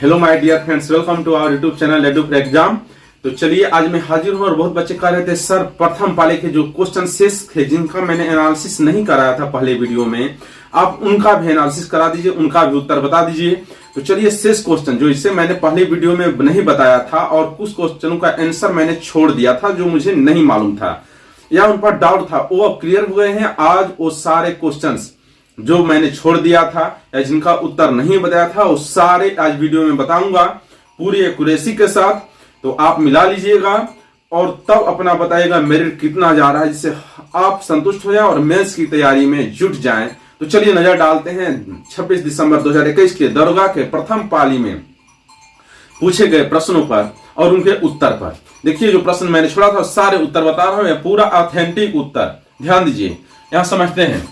Hello my dear friends, welcome to our YouTube channel Edu for exam. तो चलिए आज मैं हाजिर हूं और बहुत बच्चे कह रहे थे सर प्रथम पाली के जो क्वेश्चन शेष थे जिनका मैंने एनालिसिस नहीं कराया था पहले वीडियो में, आप उनका भी एनालिसिस करा दीजिए, उनका भी उत्तर बता दीजिए। तो चलिए शेष क्वेश्चन जो इसे मैंने पहले वीडियो में नहीं बताया था और कुछ क्वेश्चनों का आंसर मैंने छोड़ दिया था जो मुझे नहीं मालूम था या उन पर डाउट था, वो अब क्लियर हुए हैं। आज वो सारे क्वेश्चंस जो मैंने छोड़ दिया था या जिनका उत्तर नहीं बताया था वो सारे आज वीडियो में बताऊंगा पूरी एक्यूरेसी के साथ। तो आप मिला लीजिएगा और तब अपना बताइएगा मेरिट कितना जा रहा है, जिससे आप संतुष्ट हो जाए और मेंस की तैयारी में जुट जाएं। तो चलिए नजर डालते हैं 26 दिसंबर 2021 के दरोगा के प्रथम पाली में पूछे गए प्रश्नों पर और उनके उत्तर पर। देखिए जो प्रश्न मैंने छोड़ा था सारे उत्तर बता रहा हूं, पूरा ऑथेंटिक उत्तर। ध्यान दीजिए, यहां समझते हैं।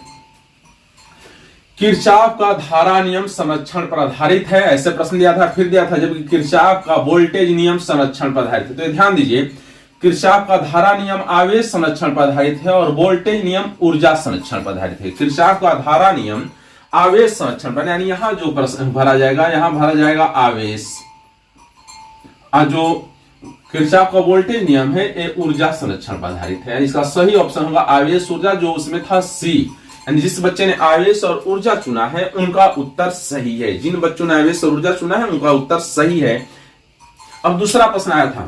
किरचॉफ का धारा नियम संरक्षण पर आधारित है, ऐसे प्रश्न दिया था। फिर दिया था जबकि किरचॉफ का वोल्टेज नियम संरक्षण पर आधारित है। तो ध्यान दीजिए, किरचॉफ का धारा नियम आवेश संरक्षण पर आधारित है और वोल्टेज नियम ऊर्जा संरक्षण पर आधारित है। किरचॉफ का धारा नियम आवेश संरक्षण पर, यानी यहां जो प्रश्न भरा जाएगा, यहां भरा जाएगा आवेश। जो किरचॉफ का वोल्टेज नियम है ये ऊर्जा संरक्षण पर आधारित है। इसका सही ऑप्शन होगा आवेश ऊर्जा, जो उसमें था सी। जिस बच्चे ने आवेश और ऊर्जा चुना है उनका उत्तर सही है। जिन बच्चों ने आवेश और ऊर्जा चुना है उनका उत्तर सही है। अब दूसरा प्रश्न आया था,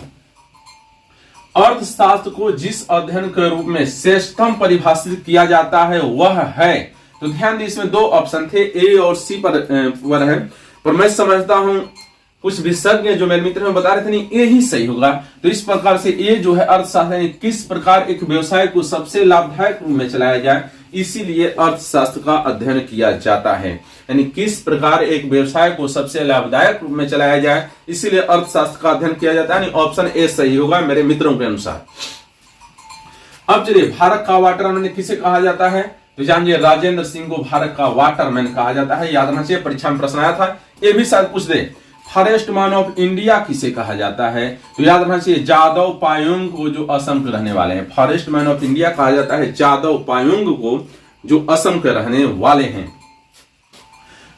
अर्थशास्त्र को जिस अध्ययन के रूप में श्रेष्ठतम परिभाषित किया जाता है वह है। तो ध्यान दीजिए, इसमें दो ऑप्शन थे, ए और सी पर है, पर मैं समझता हूं कुछ विशेषज्ञ जो मेरे मित्र में बता रहे थे नहीं ये ही सही होगा। तो इस प्रकार से ये जो है अर्थशास्त्र किस प्रकार एक व्यवसाय को सबसे लाभदायक रूप में चलाया जाए, इसीलिए अर्थशास्त्र का अध्ययन किया जाता है। यानी किस प्रकार एक व्यवसाय को सबसे लाभदायक रूप में चलाया जाए, इसीलिए अर्थशास्त्र का अध्ययन किया जाता है। ऑप्शन ए सही होगा मेरे मित्रों के अनुसार। अब चलिए, भारत का वाटरमैन किसे कहा जाता है? तो जानिए, राजेंद्र सिंह को भारत का वाटरमैन कहा जाता है। याद रखना चाहिए, परीक्षा में प्रश्न आया था, ये भी शायद पूछ दे। फॉरेस्ट मैन ऑफ इंडिया किसे कहा जाता है? तो याद रखना चाहिए, जादव पायोंग को, जो असम के रहने वाले हैं। फॉरेस्ट मैन ऑफ इंडिया कहा जाता है जादव पायोंग को, जो असम के रहने वाले हैं।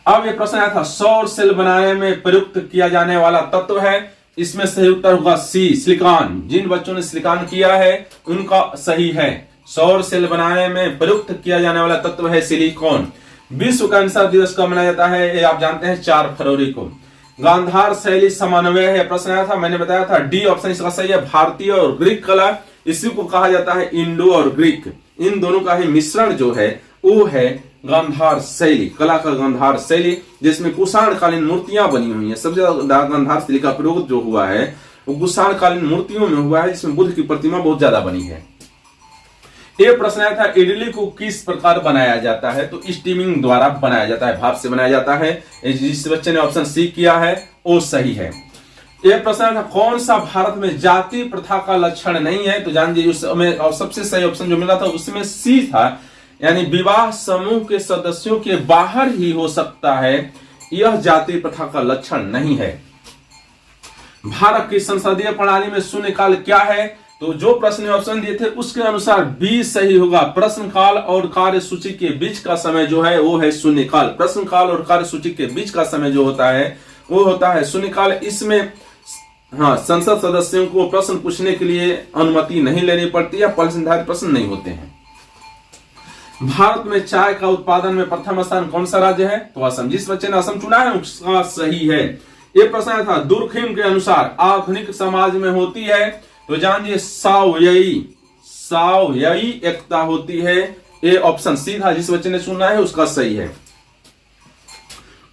अब यह प्रश्न आया था, सौर सेल बनाने में प्रयुक्त किया जाने वाला तत्व है। इसमें सही उत्तर होगा सी, सिलिकॉन। जिन बच्चों ने सिलिकॉन किया है उनका सही है। सौर सेल बनाने में प्रयुक्त किया जाने वाला तत्व है सिलिकॉन। विश्व कैंसर दिवस कब मनाया जाता है? ये आप जानते हैं 4 फरवरी को। गांधार शैली समन्वय है, प्रश्न आया था, मैंने बताया था डी ऑप्शन इसका सही है। भारतीय और ग्रीक कला, इसी को कहा जाता है इंडो और ग्रीक, इन दोनों का ही मिश्रण जो है वो है गांधार शैली, कला का गांधार शैली, जिसमें कुषाणकालीन मूर्तियां बनी हुई हैं। सबसे ज्यादा गांधार शैली का प्रयोग जो हुआ है वो कुषाणकालीन मूर्तियों में हुआ है, जिसमें बुद्ध की प्रतिमा बहुत ज्यादा बनी है। ये प्रश्न आया था, इडली को किस प्रकार बनाया जाता है? तो स्टीमिंग द्वारा बनाया जाता है, भाप से बनाया जाता है। जिस बच्चे ने ऑप्शन सी किया है वो सही है। यह प्रश्न आया था, कौन सा भारत में जाति प्रथा का लक्षण नहीं है? तो जान लीजिए उसमें और सबसे सही ऑप्शन जो मिला था उसमें सी था, यानी विवाह समूह के सदस्यों के बाहर ही हो सकता है, यह जाति प्रथा का लक्षण नहीं है। भारत की संसदीय प्रणाली में शून्यकाल क्या है? तो जो प्रश्न ऑप्शन दिए थे उसके अनुसार बी सही होगा। प्रश्नकाल और कार्यसूची के बीच का समय जो है वो है शून्यकाल। प्रश्नकाल और कार्यसूची के बीच का समय जो होता है वो होता है शून्यकाल। इसमें संसद सदस्यों को प्रश्न पूछने के लिए अनुमति नहीं लेनी पड़ती या पहले निर्धारित प्रश्न नहीं होते हैं। भारत में चाय का उत्पादन में प्रथम स्थान कौन सा राज्य है? तो असम। जिस बच्चे ने असम चुना है उसका सही है। ये प्रश्न था, दुर्खिम के अनुसार आधुनिक समाज में होती है। तो जानिए सावयवी एकता होती है। ये ऑप्शन सी था, जिस बच्चे ने सुना है उसका सही है।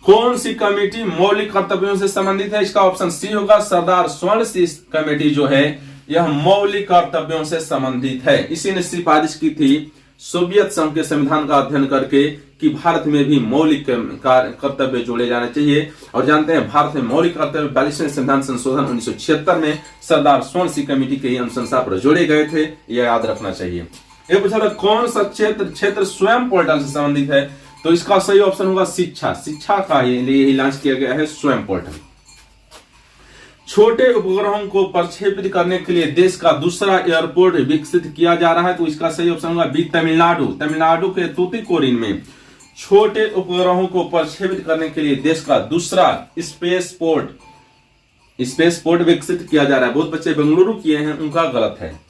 कौन सी कमेटी मौलिक कर्तव्यों से संबंधित है? इसका ऑप्शन सी होगा, सरदार स्वर्ण सिंह कमेटी जो है यह मौलिक कर्तव्यों से संबंधित है। इसी ने सिफारिश की थी सोवियत संघ के संविधान का अध्ययन करके कि भारत में भी मौलिक कर्तव्य जोड़े जाने चाहिए। और जानते हैं भारत में मौलिक कर्तव्य 42वें संविधान संशोधन 1976 में सरदार स्वर्ण सिंह कमेटी के अनुशंसा पर जोड़े गए थे, यह याद रखना चाहिए। ये पूछा था, कौन सा क्षेत्र स्वयं पोर्टल से संबंधित है? तो इसका सही ऑप्शन होगा शिक्षा। शिक्षा का लिए लॉन्च किया गया है स्वयं पोर्टल। छोटे उपग्रहों को प्रक्षेपित करने के लिए देश का दूसरा एयरपोर्ट विकसित किया जा रहा है। तो इसका सही ऑप्शन होगा बी, तमिलनाडु। तमिलनाडु के तूतीकोरिन में छोटे उपग्रहों को प्रक्षेपित करने के लिए देश का दूसरा स्पेस पोर्ट विकसित किया जा रहा है। बहुत बच्चे बेंगलुरु किए हैं, उनका गलत है।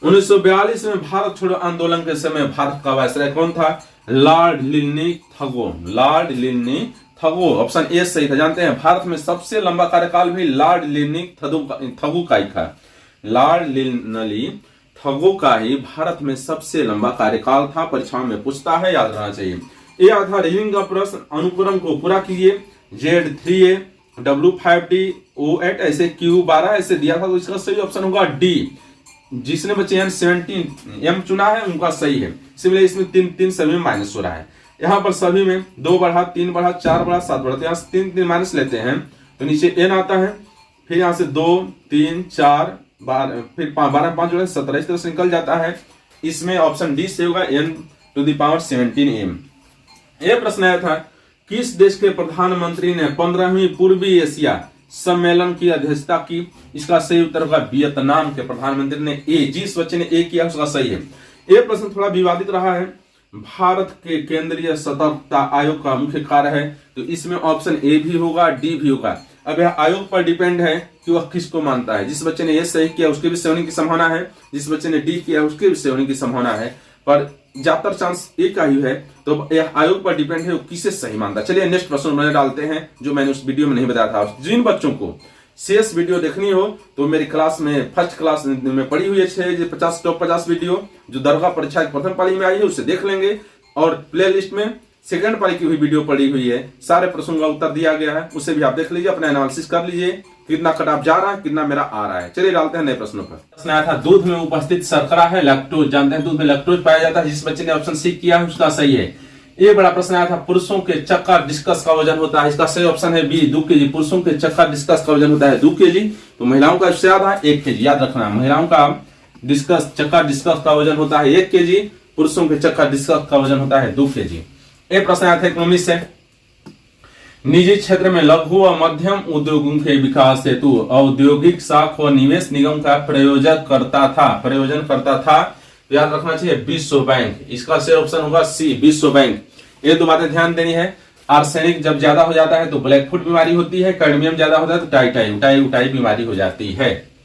1942 में भारत छोड़ो आंदोलन के समय भारत का वायसराय कौन था? लॉर्ड लिन्नी थगो। लॉर्ड लिन्नी थगो, ऑप्शन ए सही था। जानते हैं भारत में सबसे लंबा कार्यकाल भी लॉर्ड लिन्नी थगो का ही था। लॉर्ड लिन्नी थगो का ही भारत में सबसे लंबा कार्यकाल था। परीक्षाओं में पूछता है, याद रहना चाहिए। ये आधा रीडिंग का प्रश्न, अनुक्रम को पूरा कीजिए। Z3A W5D O8 ऐसे Q12 ऐसे दिया था, तो इसका सही ऑप्शन होगा डी। जिसने बच्चे N17 चुना है उनका सही है। इसलिए इसमें 3 सभी में माइनस हो रहा है। यहाँ पर सभी में 2 बढ़ा, 3 बढ़ा, 4 बढ़ा, 7 बढ़ा, तो यहाँ से 3 माइनस लेते हैं तो नीचे N आता है। फिर यहाँ से 2 3 4 12, फिर 12 5 जोड़े 17, इस तरह से निकल जाता है। इसमें ऑप्शन डी से होगा N17M। यह प्रश्न आया था, किस देश के प्रधानमंत्री ने 15वीं पूर्वी एशिया सम्मेलन की अध्यक्षता की? इसका सही उत्तर होगा वियतनाम के प्रधानमंत्री ने। ए, जिस बच्चे ने ए किया उसका सही है। यह प्रश्न थोड़ा विवादित रहा है। भारत के केंद्रीय सतर्कता आयोग का मुख्य कार्य है, तो इसमें ऑप्शन ए भी होगा, डी भी होगा। अब यह आयोग पर डिपेंड है कि वह किसको मानता है। जिस बच्चे ने ये सही किया उसके भी सही होने की संभावना है, जिस बच्चे ने डी किया उसके भी सही होने की संभावना है, पर ज्यादातर चांस ए का ही है। तो यह आयोग पर डिपेंड है वो किसे सही मानता है। चलिए नेक्स्ट प्रश्न मैंने डालते हैं जो मैंने उस वीडियो में नहीं बताया था। जिन बच्चों को शेष वीडियो देखनी हो तो मेरी क्लास में फर्स्ट क्लास में पड़ी हुई है 50 टॉप 50 वीडियो जो दरगाह परीक्षा की प्रथम पाली में आई है, उसे देख लेंगे। और प्ले लिस्ट में सेकंड पाली की भी वीडियो पड़ी हुई है, सारे प्रश्नों का उत्तर दिया गया है, उसे भी आप देख लीजिए, अपना एनालिसिस कर लीजिए कितना कट ऑफ जा रहा है, कितना मेरा आ रहा है। चलिए डालते हैं नए प्रश्नों पर। प्रश्न आया था, दूध में उपस्थित शर्करा है लैक्टोज। जानते हैं दूध में लैक्टोज पाया जाता है। जिस बच्चे ने ऑप्शन सी किया है उसका सही है। ये बड़ा प्रश्न आया था, पुरुषों के चक्का डिस्कस का वजन होता है। इसका सही ऑप्शन है बी 2 kg। पुरुषों के चक्का डिस्कस का वजन होता है 2 kg। तो महिलाओं का इससे ज्यादा 1 kg। याद रखना, महिलाओं का चक्का डिस्कस का वजन होता है 1 kg, पुरुषों के चक्का डिस्कस का वजन होता है 2 kg। एक प्रश्न आया था इकोनॉमी से, निजी क्षेत्र में लघु व मध्यम उद्योगों के विकास हेतु औद्योगिक साख व निवेश निगम का प्रयोजन करता था। तो याद रखना चाहिए विश्व बैंक। इसका सही ऑप्शन होगा सी विश्व बैंक। ये दो बातें ध्यान देनी है। आर्सेनिक जब ज्यादा हो जाता है तो ब्लैक फुट बीमारी होती है, कैडमियम ज्यादा होता है तो उटाई बीमारी हो जाती है।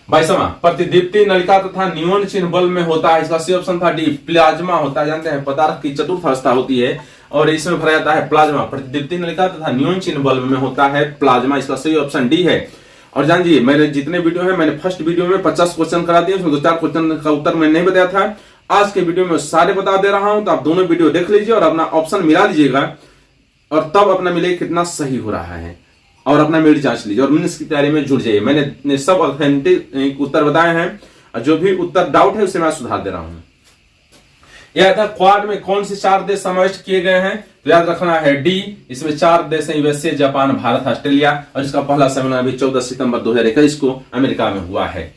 22वां, प्रतिदीप्ति नलिका तथा न्यून चिन्ह बल्ब में होता है। इसका सही ऑप्शन था डी प्लाज्मा होता है। जानते हैं पदार्थ की चतुर्थ अवस्था होती है और इसमें भरा जाता है प्लाज्मा। प्रतिदीप्ति नलिका तथा न्यून चिन्ह बल्ब में होता है प्लाज्मा। इसका सही ऑप्शन डी है। और जानिए मेरे जितने वीडियो है, मैंने फर्स्ट वीडियो में 50 क्वेश्चन करा दिए, उसमें 2-4 क्वेश्चन का उत्तर मैंने नहीं बताया था। आज के वीडियो में सारे बता दे रहा हूं, तो आप दोनों वीडियो देख लीजिए और अपना ऑप्शन मिला लीजिएगा और तब अपना मिले कितना सही हो रहा है और अपना मेरिट जांच लीजिए और मिनट्स की तैयारी में जुड़ जाइए। मैंने सब ऑथेंटिक उत्तर बताए हैं और जो भी उत्तर डाउट है उसे मैं सुधार दे रहा हूं। यह था क्वाड में कौन से 4 देश समाविष्ट किए गए हैं? तो याद रखना है डी। इसमें 4 देश हैं, यूएसए, जापान, भारत, ऑस्ट्रेलिया। और इसका पहला सम्मेलन अभी 14 सितंबर 2021 को अमेरिका में हुआ है।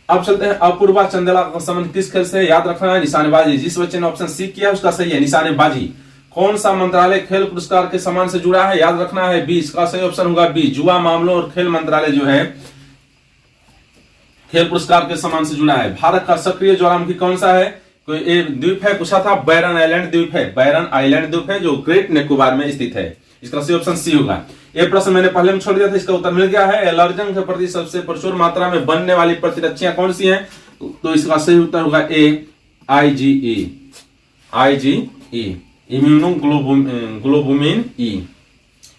अब चलते हैं, अपूर्वा चंदेला का संबंध किस खेल से? याद रखना है निशानेबाजी। जिस बच्चे ने ऑप्शन सी किया उसका सही है निशानेबाजी। कौन सा मंत्रालय खेल पुरस्कार के सम्मान से जुड़ा है? याद रखना है बी। इसका सही ऑप्शन होगा बी युवा मामलों और खेल मंत्रालय जो है खेल पुरस्कार के सम्मान से जुड़ा है। भारत का सक्रिय ज्वालामुखी कौन सा है? कोई एक द्वीप है, पूछा था, बैरन आइलैंड द्वीप है। बैरन आइलैंड द्वीप है जो ग्रेट निकोबार में स्थित है। इसका सही ऑप्शन सी होगा। यह प्रश्न मैंने पहले में छोड़ दिया था, इसका उत्तर मिल गया है। एलर्जन के प्रति सबसे प्रचुर मात्रा में बनने वाली प्रतिरक्षियां कौन सी हैं? तो इसका सही उत्तर होगा ए IgE इम्यूनोग्लोबुमिन ई।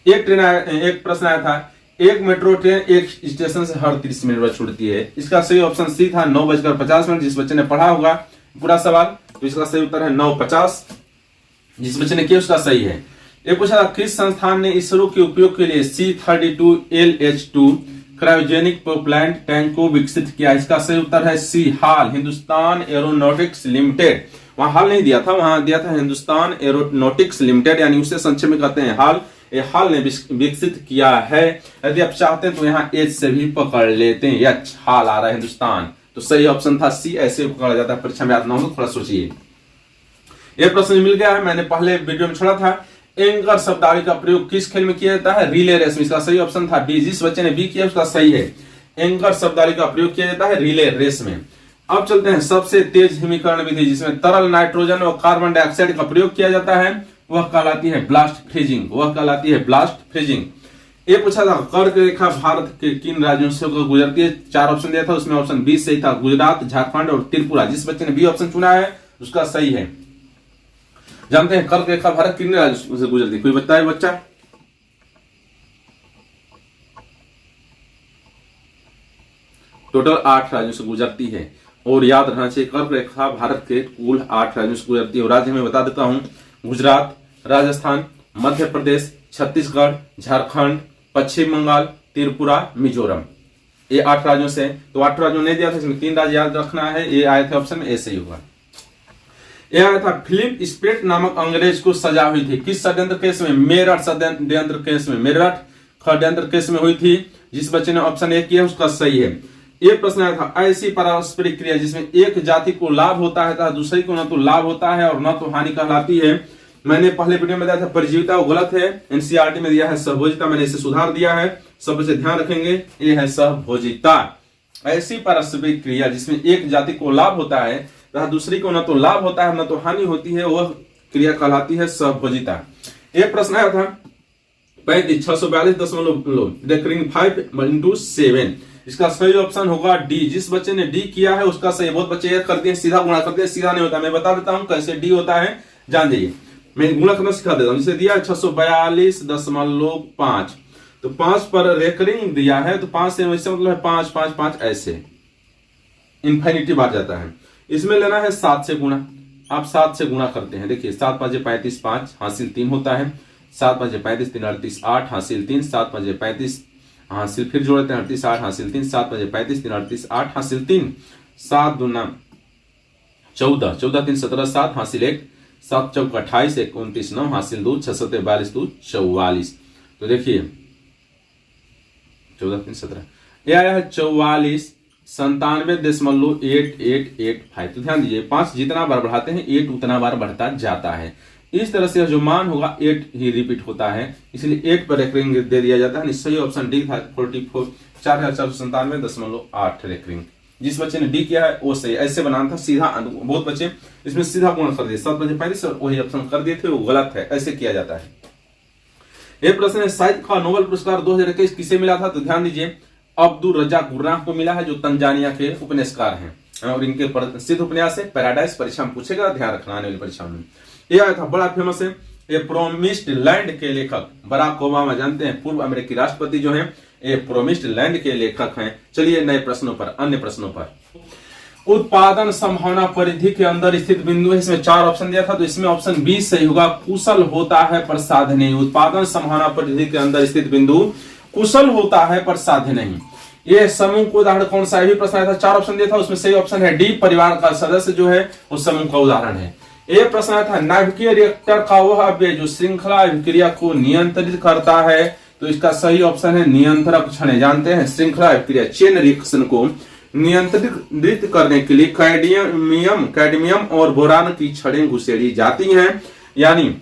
एक प्रश्न आया था, एक मेट्रो ट्रेन एक स्टेशन से हर 30 मिनट पर छूटती है। इसका सही ऑप्शन सी था 9:50। जिस बच्चे ने पढ़ा होगा पूरा सवाल तो इसका सही उत्तर है 9:50। जिस बच्चे ने किया उसका सही है। ये पूछा था, किस संस्थान ने इसरो के उपयोग के लिए C-32LH2 क्रायोजेनिक प्रोपेलेंट टैंक को विकसित किया? इसका सही उत्तर है सी हाल, हिंदुस्तान एरोनॉटिक्स लिमिटेड। वहां हाल नहीं दिया था, वहां दिया था हिंदुस्तान एरोनॉटिक्स लिमिटेड, यानी उसे संक्षेप में कहते हैं हाल। ये हाल ने विकसित किया है। यदि आप चाहते हैं तो यहाँ एच से भी पकड़ लेते हैं, या हाल आ रहा है हिंदुस्तान, तो सही ऑप्शन था सी। ऐसे पकड़ा जाता है, परीक्षा में याद ना हो तो थोड़ा सोचिए। यह प्रश्न मिल गया है, मैंने पहले वीडियो में छोड़ा था। एंकर शब्दावली का प्रयोग किस खेल में किया जाता है? रिले रेस में। इसका सही ऑप्शन था बी। जिस बच्चे ने बी किया उसका सही है। एंकर शब्दावली का प्रयोग किया जाता है रिले रेस में। अब चलते हैं सबसे तेज हिमीकरण विधि, जिसमें तरल नाइट्रोजन और कार्बन डाइऑक्साइड का प्रयोग किया जाता है, वह कहलाती है ब्लास्ट फ्रीजिंग। वह कहलाती है ब्लास्ट फ्रीजिंग। ये पूछा था कर्क रेखा भारत के किन राज्यों से गुजरती है? 4 ऑप्शन दिया था, उसमें ऑप्शन बी सही था, गुजरात, झारखंड और त्रिपुरा। जिस बच्चे ने बी ऑप्शन चुना है उसका सही है। जानते हैं कर्क रेखा भारत किन राज्यों से गुजरती है? कोई बताए बच्चा? टोटल 8 राज्यों से गुजरती है और याद रखना चाहिए कर्क रेखा भारत के कुल 8 राज्यों से गुजरती है। और राज्य में बता देता हूं, गुजरात, राजस्थान, मध्य प्रदेश, छत्तीसगढ़, झारखंड, पश्चिम बंगाल, त्रिपुरा, मिजोरम। ये 8 राज्यों से। तो 8 राज्यों ने दिया था, इसमें 3 राज्य याद रखना है। ये आए थे ऑप्शन में, ए सही होगा। यह आया था फिलिप स्पेट नामक अंग्रेज को सजा हुई थी किस षड्यंत्र केस में? मेरठ षड्यंत्र केस में। मेरठ षड्यंत्र केस में हुई थी। जिस बच्चे ने ऑप्शन ए किया उसका सही है। ये प्रश्न आया था, ऐसी पारस्परिक क्रिया जिसमें एक जाति को लाभ होता है तथा दूसरी को न तो लाभ होता है और न तो हानि कहलाती है। मैंने पहले वीडियो में बताया था परजीविता, वो गलत है। एनसीईआरटी में दिया है सहभोजिता, मैंने इसे सुधार दिया है, सब इसे ध्यान रखेंगे। ये है सहभोजिता। ऐसी पारस्परिक क्रिया जिसमें एक जाति को लाभ होता है तथा दूसरी को न तो लाभ होता है न तो हानि होती है, वह क्रिया कहलाती है सहभोजिता। एक प्रश्न आया था 642.5 रेकरिंग 5/7। इसका सही ऑप्शन होगा डी। जिस बच्चे ने डी किया है उसका सही। बहुत बच्चे ये करते हैं सीधा गुणा करते हैं, सीधा नहीं होता। मैं बता देता हूं कैसे डी होता है, जान जाइए। मैं गुणा करना सिखा देता हूं। जिसे दिया है 642.5, तो 5 पर रेकरिंग दिया है, तो 5 से वैसे मतलब है 5 5 5 ऐसे इन्फिनिटी बार जाता है। इसमें लेना है 7 से गुणा। आप 7 से गुणा करते हैं। देखिए 7 5 35 5 हासिल 3 होता है। 7 5 35 3 38 8 हासिल 3। 7 5 35 हासिल फिर जोड़ते हैं 38 8 हासिल 3। 7 5 35 3 38 8 हासिल 3। 7 दूना 14, 14 3 17 7 हासिल 1। 7 चौक 28 1 29 9 हासिल 2। 6 7 42 2 44। तो देखिए 14 3 17 यह आया है 44 97.8885। तो ध्यान दीजिए 5 जितना बार बढ़ाते हैं 8 उतना बार बढ़ता जाता है। इस तरह से जो मान होगा 8 ही रिपीट होता है, इसलिए 8 पर रेकरिंग दे दिया जाता है। सही ऑप्शन डी था 4497.8 रेकरिंग। जिस बच्चे ने डी किया है वो सही। ऐसे बनाना था सीधा। बहुत बच्चे इसमें सीधा गुणा कर दिए, 7 5 35 वही ऑप्शन कर दिए थे, वो गलत है। ऐसे किया जाता है। यह प्रश्न है, साहित्य का नोबेल पुरस्कार 2021 किसे मिला था? तो ध्यान दीजिए अब्दुल रज्जाक गुर्राह को मिला है, जो तंजानिया के उपन्यासकार हैं। और इनके प्रसिद्ध उपन्यास है पैराडाइज। परीक्षा में पूछेगा, ध्यान रखना आने वाली परीक्षा में। यह आया था, बड़ा फेमस है। ये प्रोमिस्ड लैंड के लेखक बराक ओबामा, जानते हैं पूर्व अमेरिकी राष्ट्रपति जो हैं, ये प्रोमिस्ड लैंड के लेखक हैं। चलिए नए प्रश्नों पर, अन्य प्रश्नों पर। उत्पादन संभावना परिधि के अंदर स्थित बिंदु है। इसमें 4 ऑप्शन दिया था, तो इसमें ऑप्शन बी सही होगा, कुशल होता है पर साध्य नहीं। उत्पादन संभावना परिधि के अंदर स्थित बिंदु कुशल होता है पर साध्य नहीं। ये समूह को उदाहरण कौन सा? भी प्रश्न आया था, 4 ऑप्शन दिया था, उसमें सही ऑप्शन है डी, परिवार का सदस्य जो है उस समूह का उदाहरण है। ये प्रश्न आया था, नाभिकीय रिएक्टर का वह अवयव जो श्रृंखला अभिक्रिया को नियंत्रित करता है, तो इसका सही ऑप्शन है नियंत्रक छड़ें। जानते हैं श्रृंखला अभिक्रिया चेन रिएक्शन को नियंत्रित करने के लिए कैडमियम और बोरान की छड़ें घुसेड़ी जाती हैं, यानी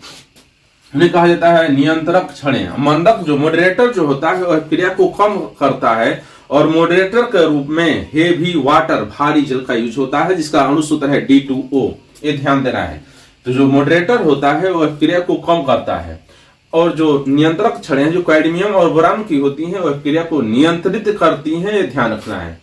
उन्हें कहा जाता है नियंत्रक छड़ें। मंदक जो मॉडरेटर जो होता है वह क्रिया को कम करता है और मॉडरेटर के रूप में हेवी वाटर भारी जल का यूज होता है, जिसका अणुसूत्र है D2O। ये ध्यान देना है। तो जो मॉडरेटर होता है वह क्रिया को कम करता है और जो नियंत्रक छड़ें जो कैडमियम और बोरान की होती हैं वह क्रिया को नियंत्रित करती हैं। ये ध्यान रखना है।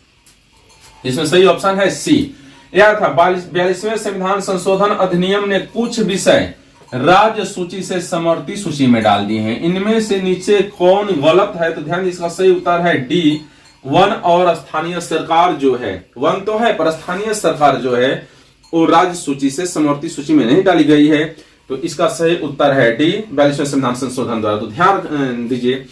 इसमें सही ऑप्शन है सी। यह था 42वें संविधान संशोधन अधिनियम ने कुछ विषय राज्य सूची से समवर्ती सूची में डाल दिए हैं। इनमें से नीचे कौन गलत है? तो ध्यान, इसका सही उत्तर है डी, वन और स्थानीय सरकार जो है, वन तो है पर स्थानीय सरकार जो है वो राज्य सूची से समवर्ती सूची में नहीं डाली गई है। तो इसका सही उत्तर है डी, 42वें संविधान संशोधन द्वारा। तो ध्यान दीजिए,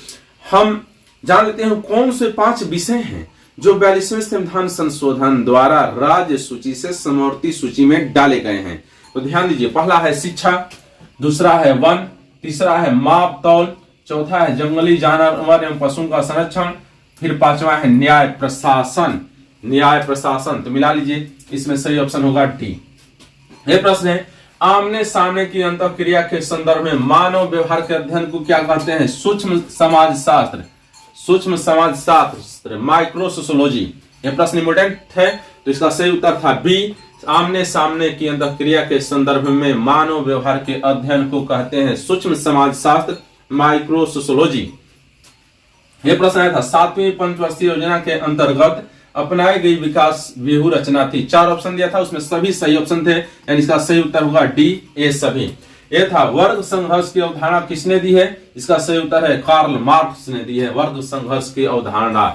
हम जान लेते हैं कौन से 5 विषय हैं जो 42वें संविधान संशोधन द्वारा राज्य सूची से समवर्ती सूची में डाले गए हैं। तो ध्यान दीजिए, पहला है शिक्षा, दूसरा है वन, तीसरा है माप तौल, चौथा है जंगली जानवर एवं पशुओं का संरक्षण, फिर 5वां है न्याय प्रशासन। न्याय प्रशासन तो मिला लीजिए, इसमें सही ऑप्शन होगा डी। यह प्रश्न है, आमने सामने की अंतःक्रिया के संदर्भ में मानव व्यवहार के अध्ययन को क्या कहते हैं? सूक्ष्म समाजशास्त्र, सूक्ष्म समाजशास्त्र, माइक्रो सोशियोलॉजी। यह प्रश्न इंपोर्टेंट है, तो इसका सही उत्तर था बी, आमने सामने की अंतःक्रिया के संदर्भ में मानव व्यवहार के अध्ययन को कहते हैं सूक्ष्म समाजशास्त्र, माइक्रो सोशियोलॉजी। यह प्रश्न आया था 7वीं पंचवर्षीय योजना के अंतर्गत अपनाई गई विकास व्यूह रचना थी। 4 ऑप्शन दिया था, उसमें सभी सही ऑप्शन थे, यानी इसका सही उत्तर होगा डी, ए सभी। यह था वर्ग संघर्ष की अवधारणा किसने दी है? इसका सही उत्तर है कार्ल मार्क्स ने दी है वर्ग संघर्ष की अवधारणा।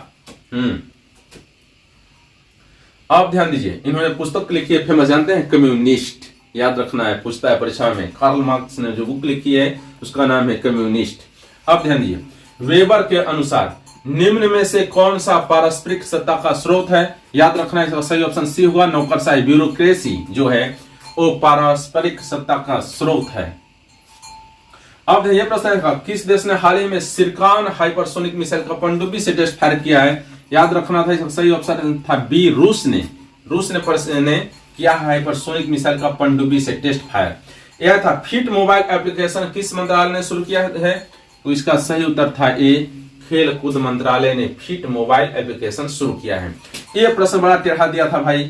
अब ध्यान दीजिए, इन्होंने पुस्तक लिखी है फेमस, जानते हैं कम्युनिस्ट, याद रखना है, पूछता है परीक्षा में। कार्ल मार्क्स ने जो बुक लिखी है उसका नाम है कम्युनिस्ट। अब ध्यान दीजिए, वेबर के अनुसार निम्न में से कौन सा पारस्परिक सत्ता का स्रोत है? याद रखना है, इसका सही ऑप्शन सी होगा, नौकरशाही, ब्यूरोक्रेसी जो है वो पारस्परिक सत्ता का स्रोत है। अब यह प्रश्न है, किस देश ने हाल ही में सिरकान हाइपरसोनिक मिसाइल का पनडुब्बी से टेस्ट फायर किया है? याद रखना था, इसका सही ऑप्शन था बी, रूस ने किया है हाइपरसोनिक मिसाइल का पनडुब्बी से टेस्ट फायर। यह था फिट मोबाइल एप्लीकेशन किस मंत्रालय ने शुरू किया है? तो इसका सही उत्तर था ए, खेल कूद मंत्रालय ने फिट मोबाइल एप्लीकेशन शुरू किया है। यह प्रश्न बड़ा टेढ़ा दिया था भाई,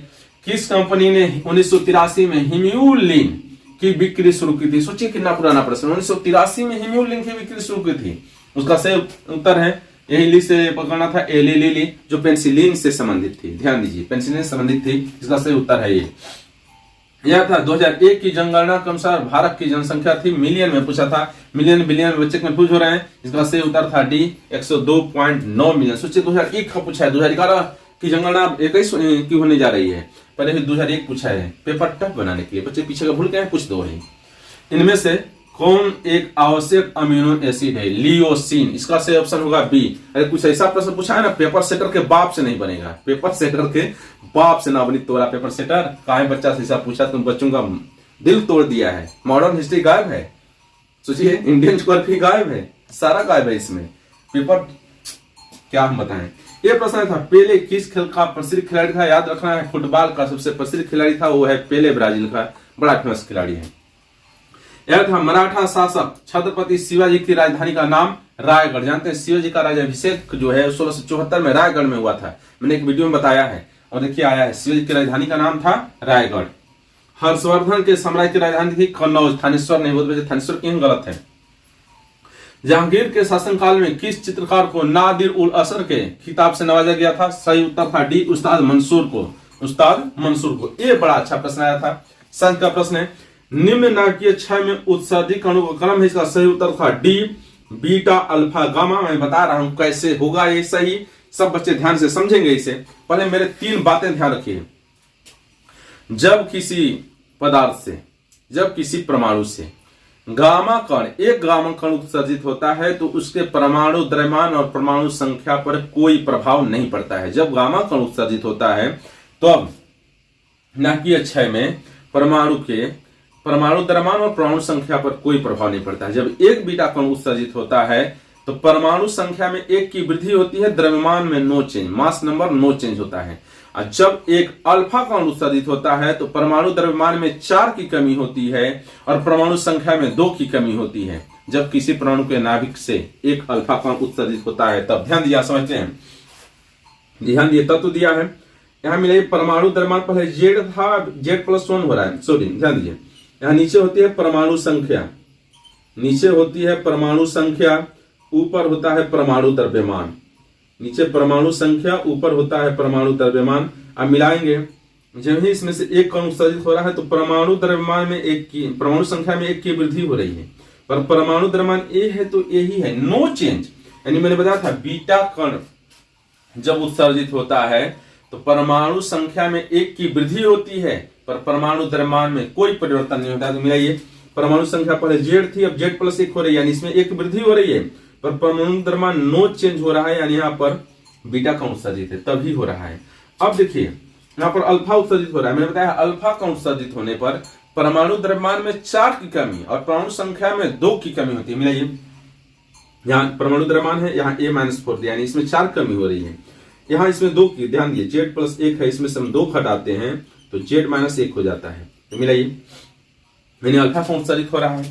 किस कंपनी ने 1983 में हिम्यूलिन की बिक्री शुरू की थी? सोचिए कितना पुराना प्रश्न, 1983 में हिम्यूलिन की बिक्री शुरू की थी। उसका सही उत्तर है, यही ली से पकड़ना था, एली लिली, जो पेनिसिलिन से संबंधित थी। ध्यान दीजिए, पेनिसिलिन से संबंधित थी, इसका सही उत्तर है ये। यह था 2001 की जनगणना के अनुसार भारत की जनसंख्या थी, मिलियन में पूछा था, मिलियन बिलियन बच्चे कंफ्यूज हो रहे हैं, इसका सही उत्तर था डी, 102.9 मिलियन। सोचिए 2001 का पूछा है, 2011 की जनगणना 21 की होने जा रही है, पहले भी 2001 पूछा है, पेपर टफ बनाने के लिए, बच्चे पीछे का भूल गए, पूछ दो है। इनमें से कौन एक आवश्यक अमीनो एसिड है? लियोसिन, इसका सही ऑप्शन होगा बी। अरे कुछ ऐसा प्रश्न पूछा है ना, पेपर सेटर के बाप से नहीं बनेगा, पेपर सेटर के बाप से ना बनी तोरा पेपर सेटर। काहे बच्चा से ऐसा पूछा, तुम बच्चों का दिल तोड़ दिया है। मॉडर्न हिस्ट्री गायब है, सोचिए इंडियन ज्योग्राफी गायब है, सारा गायब है इसमें, पेपर क्या हम बताएं। ये प्रश्न था, पेले किस खेल का प्रसिद्ध खिलाड़ी था? याद रखना है, फुटबॉल का सबसे प्रसिद्ध खिलाड़ी था वो है पेले, ब्राजील का बड़ा फेमस खिलाड़ी है। यह था मराठा शासक छत्रपति शिवाजी की राजधानी का नाम रायगढ़। जानते हैं शिवाजी का राज्याभिषेक जो है 1674 में रायगढ़ में हुआ था, मैंने एक वीडियो में बताया है, और देखिए आया है, शिवाजी की राजधानी का नाम था रायगढ़। हर्षवर्धन के साम्राज्य की राजधानी थी कन्नौज, थानेश्वर नहीं, बोलते थानेश्वर क्यों गलत है। जहांगीर के शासनकाल में किस चित्रकार को नादिर उल असर के खिताब से नवाजा गया था? सही उत्तर था डी, उस्ताद मंसूर को। ये बड़ा अच्छा प्रश्न आया था, संघ का प्रश्न है। निम्न नाटकीय क्षय में उत्सर्जित कणों का क्रम है, इसका सही उत्तर था डी, बीटा अल्फा गामा। मैं बता रहा हूं कैसे होगा ये सही, सब बच्चे ध्यान से समझेंगे इसे। पहले मेरे 3 बातें ध्यान रखिए। जब किसी पदार्थ से, जब किसी परमाणु से गामा कण, एक गामा कण उत्सर्जित होता है तो उसके परमाणु द्रव्यमान और परमाणु संख्या पर कोई प्रभाव नहीं पड़ता है। जब गामा कण उत्सर्जित होता है तो अब नाटकीय क्षय में परमाणु द्रव्यमान और परमाणु संख्या पर कोई प्रभाव नहीं पड़ता है। जब एक बीटा कण उत्सर्जित होता है तो परमाणु संख्या में 1 की वृद्धि होती है, द्रव्यमान में no change, mass number no change होता है। और जब एक अल्फा कण उत्सर्जित होता है तो परमाणु द्रव्यमान में 4 की कमी होती है और परमाणु संख्या में 2 की कमी होती है। जब किसी परमाणु के नाभिक से एक अल्फा कण उत्सर्जित होता है तब। ध्यान दिया, समझते हैं, ध्यान दिए, तत्व दिया है यहाँ मिले। परमाणु द्रव्यमान पहले जेड था, Z+1 हो रहा है, सॉरी ध्यान दीजिए। यहाँ नीचे होती है परमाणु संख्या, नीचे होती है परमाणु संख्या, ऊपर होता है परमाणु द्रव्यमान। नीचे परमाणु संख्या, ऊपर होता है परमाणु द्रव्यमान। अब मिलाएंगे, जब ही इसमें से एक कण उत्सर्जित हो रहा है तो परमाणु द्रव्यमान में 1 की, परमाणु संख्या में 1 की वृद्धि हो रही है, पर परमाणु द्रव्यमान ए है तो ए ही है, नो चेंज। यानी मैंने बताया था बीटा कण जब उत्सर्जित होता है तो परमाणु संख्या में 1 की वृद्धि होती है पर परमाणु द्रव्यमान में कोई परिवर्तन नहीं होता। तो मिलाइए, परमाणु संख्या पहले जेड थी, अब Z+1 हो रही है, यानी इसमें 1 वृद्धि हो रही है, पर परमाणु द्रव्यमान नो चेंज हो रहा है, यानी यहाँ पर बीटा कण उत्सर्जित है तभी हो रहा है। अब देखिए यहाँ पर अल्फा उत्सर्जित हो रहा है, मैंने बताया अल्फा कण उत्सर्जित होने पर परमाणु द्रव्यमान में 4 की कमी और परमाणु संख्या में 2 की कमी होती है। मिलाइए, यहाँ परमाणु द्रव्यमान है, यहाँ A-4 यानी इसमें 4 कमी हो रही है, यहाँ इसमें 2 की, ध्यान दिए Z+1 है, इसमें से हम 2 घटाते हैं तो Z-1 हो जाता है। तो मिलाइए, यानी अल्फा कण उत्सर्जित हो रहा है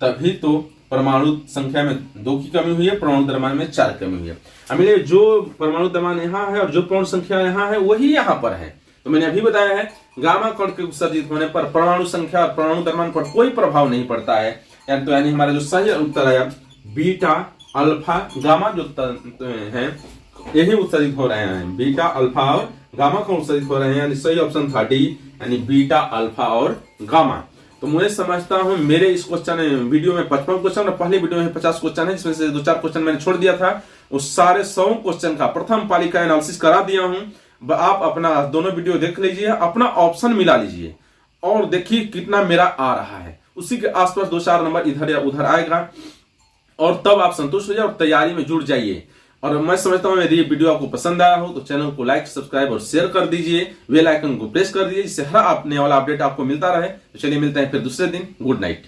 तभी तो परमाणु संख्या में 2 की कमी हुई है, परमाणु द्रव्यमान में 4 कमी हुई है। अब मिले, जो परमाणु द्रव्यमान यहाँ है और जो परमाणु संख्या यहाँ है वही यहाँ पर है, तो मैंने अभी बताया है गामा कण के उत्सर्जित होने पर परमाणु संख्या और परमाणु द्रव्यमान पर कोई प्रभाव नहीं पड़ता है। यानी हमारा जो सही उत्तर आया बीटा अल्फा गामा जो है यही उत्सर्जित हो रहे हैं, बीटा अल्फा और गामा कण उत्सर्जित हो रहे हैं, यानी सही ऑप्शन 30 यानी बीटा अल्फा और गामा। तो मुझे समझता हूं मेरे इस क्वेश्चन वीडियो में 55 क्वेश्चन और पहले वीडियो में 50 क्वेश्चन है, जिसमें से 2-4 क्वेश्चन मैंने छोड़ दिया था। उस सारे 100 क्वेश्चन का प्रथम पाली का एनालिसिस करा दिया हूं। आप अपना दोनों वीडियो देख लीजिए, अपना ऑप्शन मिला लीजिए और देखिए कितना मेरा आ रहा है। उसी के आसपास 2-4 नंबर इधर या उधर आएगा और तब आप संतुष्ट हो जाए और तैयारी में जुड़ जाइए। और मैं समझता हूं यदि ये वीडियो आपको पसंद आया हो तो चैनल को लाइक, सब्सक्राइब और शेयर कर दीजिए, बेल आइकन को प्रेस कर दीजिए, जिससे हर आने वाला अपडेट आपको मिलता रहे। तो चलिए मिलते हैं फिर दूसरे दिन। Good night.